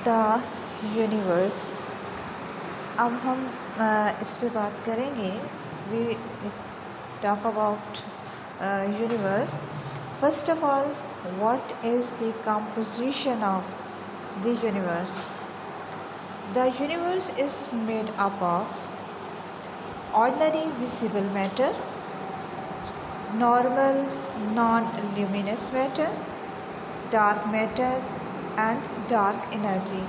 The universe. अब हम इस पे बात करेंगे। We talk about universe. First of all, what is the composition of the universe? The universe is made up of ordinary visible matter, normal non-luminous matter, dark matter and dark energy.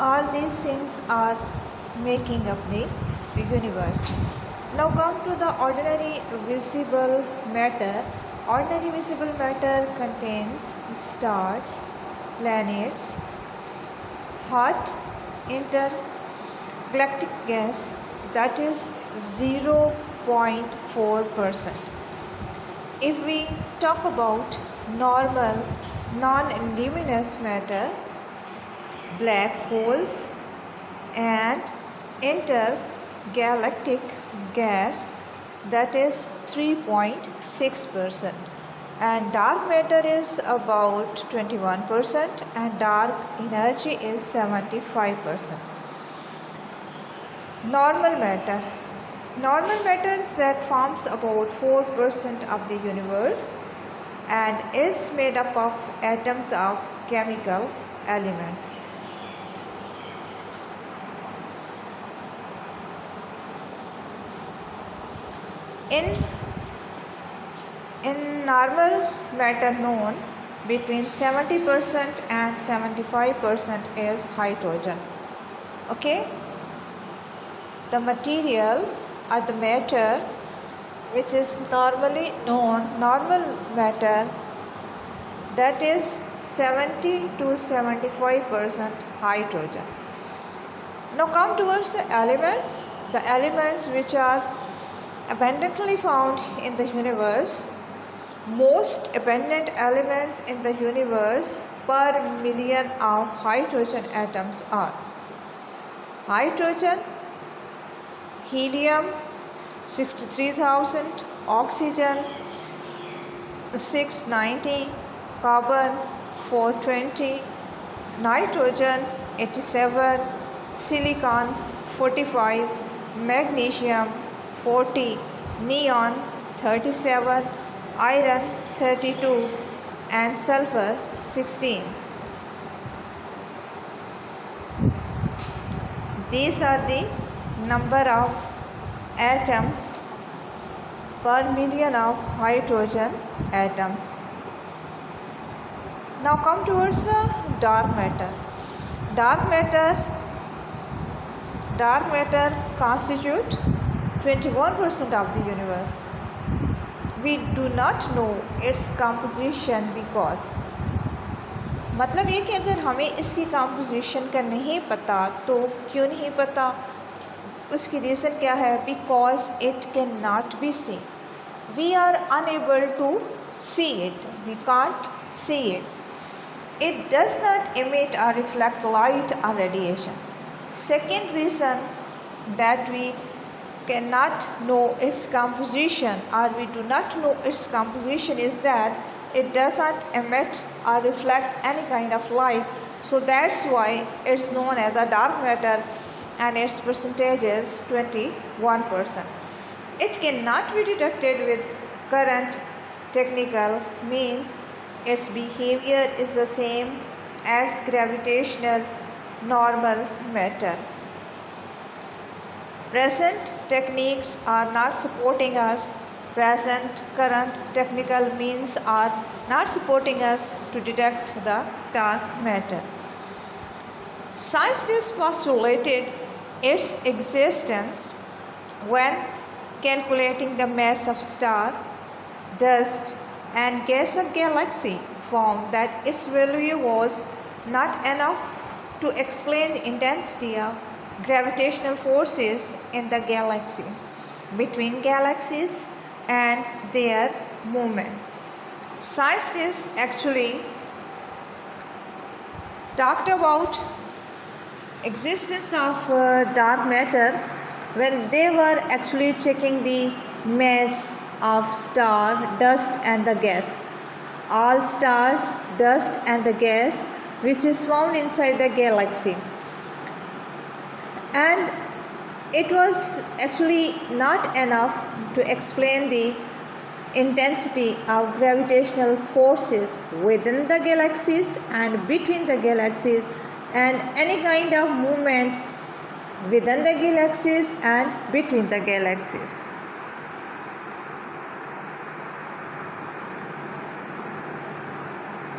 All these things are making up the universe. Now come to the ordinary visible matter. Ordinary visible matter contains stars, planets, hot intergalactic gas, that is 0.4%. If we talk about normal non-luminous matter, black holes and intergalactic gas, that is 3.6%, and dark matter is about 21% and dark energy is 75%. Normal matter that forms about 4% of the universe and is made up of atoms of chemical elements. In normal matter known, between 70% and 75% is hydrogen. Okay, the material or the matter which is normally known normal matter, that is 70 to 75% hydrogen. Now come towards the elements which are abundantly found in the universe. Most abundant elements in the universe per million of hydrogen atoms are hydrogen, helium 63,000, oxygen 690, carbon 420, nitrogen 87, silicon 45, magnesium 40, neon 37, iron 32 and sulfur 16. These are the number of atoms per million of hydrogen atoms. Now come towards the dark matter. Dark matter constitute 21% of the universe. We do not know its composition because, मतलब ये कि अगर हमें इसकी composition का नहीं पता तो क्यों नहीं पता, उसकी रीज़न क्या है? Because it can not be see. We are unable to see it. We can't see it. It does not emit or reflect light or radiation. Second reason that we cannot know its composition or we do not know its composition is that it does not emit or reflect any kind of light. So that's why it's known as a dark matter and its percentage is 21%. It cannot be detected with current technical means. Its behavior is the same as gravitational normal matter. Present techniques are not supporting us. Present current technical means are not supporting us to detect the dark matter. Scientists postulated its existence when calculating the mass of star, dust and gas of galaxy, found that its value was not enough to explain the intensity of gravitational forces in the galaxy, between galaxies and their movement. Scientists actually talked about existence of dark matter when they were actually checking the mass of star, dust and the gas. All stars, dust and the gas which is found inside the galaxy. And it was actually not enough to explain the intensity of gravitational forces within the galaxies and between the galaxies, and any kind of movement within the galaxies and between the galaxies.